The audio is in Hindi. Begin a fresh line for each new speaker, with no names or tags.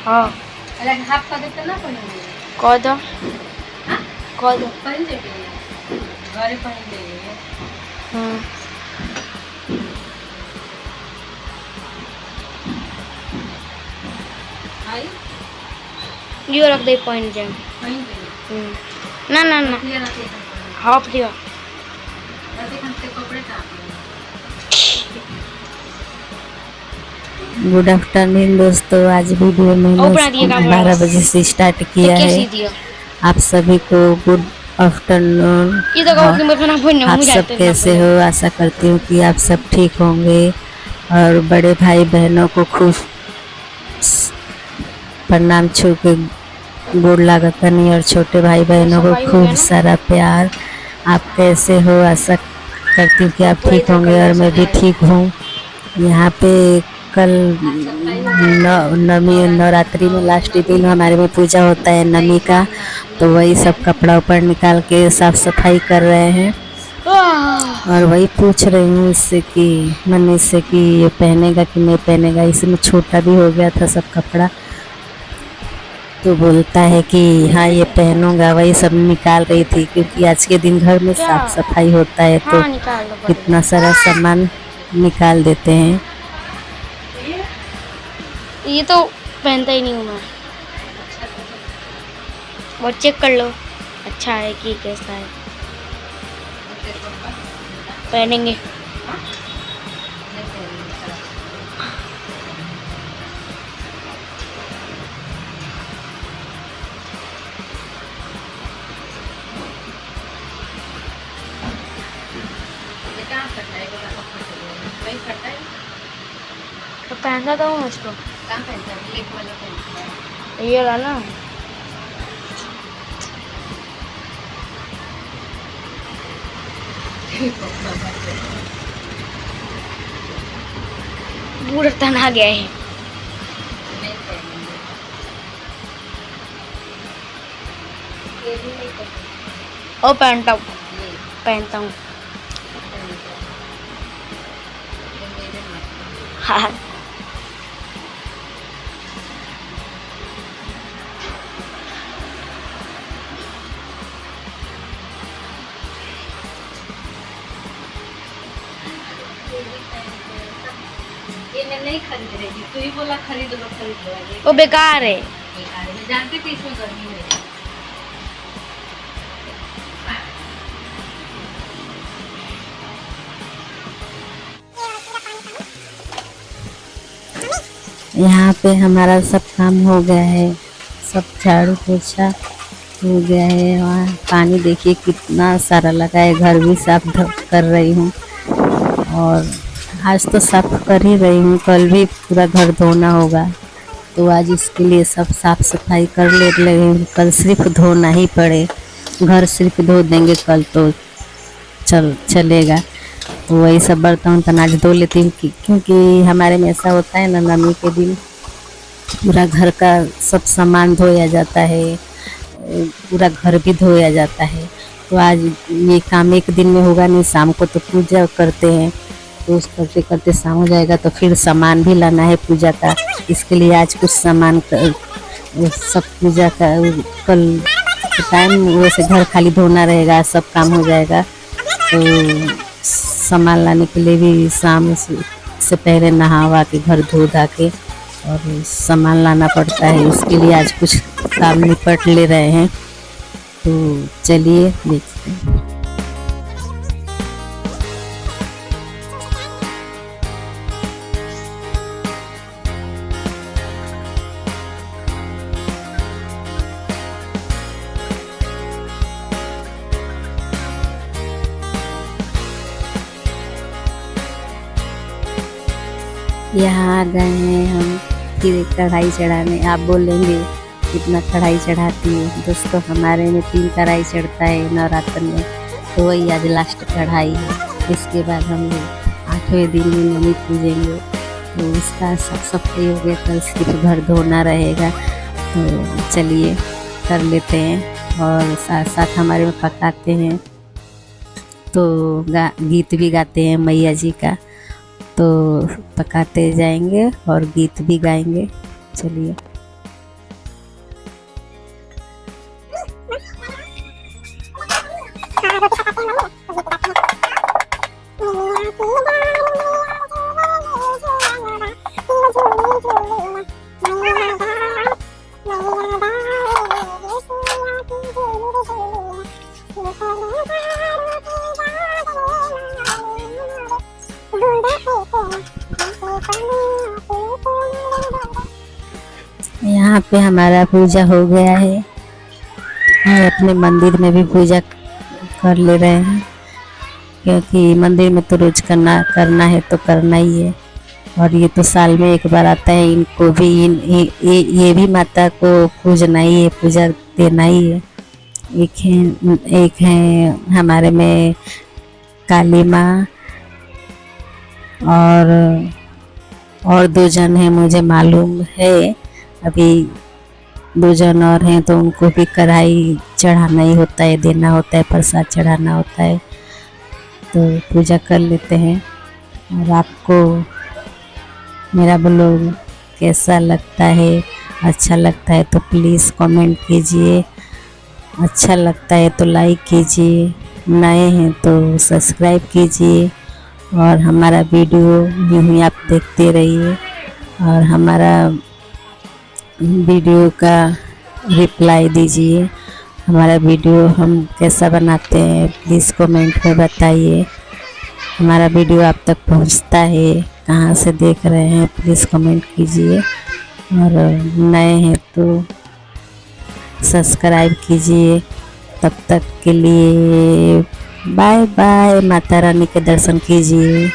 हाँ
अलग हाफ कर देते ना पहन
कह दो
पहन देते घरे पहन देंगे। आई
यो रख दे पहन जाए
पहन देंगे
ना ना ना
ये रखे
हाफ दिया
खनते कपड़े टाक
गुड आफ्टरनून दोस्तों, आज वीडियो मैंने 12 बजे से स्टार्ट किया है। आप सभी को गुड आफ्टरनून। आप सब कैसे हो? आशा करती हूँ कि आप सब ठीक होंगे और बड़े भाई बहनों को खूब प्रणाम छू के गोड़ लागतनी और छोटे भाई बहनों को खूब सारा प्यार। आप कैसे हो? आशा करती हूँ कि आप ठीक होंगे और मैं भी ठीक हूँ। यहाँ पे कल नवमी नवरात्रि में लास्ट दिन हमारे में पूजा होता है नवमी का, तो वही सब कपड़ा ऊपर निकाल के साफ सफाई कर रहे हैं और वही पूछ रही हूँ इससे कि मनीष से कि ये पहनेगा कि नहीं पहनेगा। इसमें छोटा भी हो गया था सब कपड़ा, तो बोलता है कि हाँ ये पहनूंगा। वही सब निकाल रही थी क्योंकि आज के दिन घर में साफ सफाई होता है तो कितना सारा सामान निकाल देते हैं।
ये तो पहनता ही नहीं हूँ मैं। वो चेक कर लो अच्छा है कि कैसा है, पहनेंगे। तो पहनता तो हूँ इसको।
कहाँ पहनता है? ब्लैक वाला पहनता है।
ये रहा ना, पूरा तना गया है।
नहीं पहनेंगे। ये भी नहीं पहनेंगे।
ओ पहनता हूँ
ये
पहनता हूँ।
ये मेरे में
हाँ
ये मैं नहीं खरीद रही थी, तू ही बोला खरीद लो ये
वो बेकार है।
बेकार है। मैं जानती थी इसमें गर्मी है।
यहाँ पे हमारा सब काम हो गया है, सब झाड़ू पोछा हो गया है। वहाँ पानी देखिए कितना सारा लगा है। घर भी साफ कर रही हूँ और आज तो साफ कर ही रही हूँ, कल भी पूरा घर धोना होगा तो आज इसके लिए सब साफ सफाई कर ले रही हूँ। कल सिर्फ धोना ही पड़े, घर सिर्फ धो देंगे कल तो चलेगा। तो वही सब बर्तन आज धो लेती हूँ क्योंकि हमारे में ऐसा होता है ना, नवमी के दिन पूरा घर का सब सामान धोया जाता है, पूरा घर भी धोया जाता है। तो आज ये काम एक दिन में होगा नहीं, शाम को तो पूजा करते हैं तो उस करते करते शाम हो जाएगा, तो फिर सामान भी लाना है पूजा का। इसके लिए आज कुछ सामान सब पूजा का कल टाइम वैसे घर खाली धोना रहेगा, सब काम हो जाएगा। तो सामान लाने के लिए भी शाम से पहले नहावा के घर धो धा के और सामान लाना पड़ता है। इसके लिए आज कुछ काम निपट ले रहे हैं, तो चलिए देखते हैं। यहाँ आ गए हैं हम फिर कढ़ाई चढ़ाने। आप बोलेंगे कितना कढ़ाई चढ़ाती है? दोस्तों हमारे में 3 कढ़ाई चढ़ता है नवरात्र में, तो वही आज लास्ट कढ़ाई है। इसके बाद हम लोग 8वें दिन में नवमी पूजेंगे, तो उसका सब सफाई हो गया, कल सिर्फ घर धोना रहेगा। तो चलिए कर लेते हैं और साथ साथ हमारे में पकाते हैं, तो गीत भी गाते हैं मैया जी का, तो पकाते जाएंगे और गीत भी गाएंगे। चलिए। यहाँ पे हमारा पूजा हो गया है और अपने मंदिर में भी पूजा कर ले रहे हैं, क्योंकि मंदिर में तो रोज करना है तो करना ही है। और ये तो साल में एक बार आता है, इनको भी ये भी माता को पूजना ही है, पूजा देना ही है। एक है हमारे में काली माँ, और 2 जन हैं मुझे मालूम है, अभी 2 जन और हैं, तो उनको भी कढ़ाई चढ़ाना ही होता है, देना होता है, प्रसाद चढ़ाना होता है। तो पूजा कर लेते हैं। और आपको मेरा ब्लॉग कैसा लगता है, अच्छा लगता है तो प्लीज़ कमेंट कीजिए, अच्छा लगता है तो लाइक कीजिए, नए हैं तो सब्सक्राइब कीजिए, और हमारा वीडियो यूँ ही आप देखते रहिए। और हमारा वीडियो का रिप्लाई दीजिए, हमारा वीडियो हम कैसा बनाते हैं प्लीज़ कमेंट में बताइए। हमारा वीडियो आप तक पहुंचता है, कहाँ से देख रहे हैं प्लीज़ कमेंट कीजिए, और नए हैं तो सब्सक्राइब कीजिए। तब तक के लिए बाय बाय, माता रानी के दर्शन कीजिए।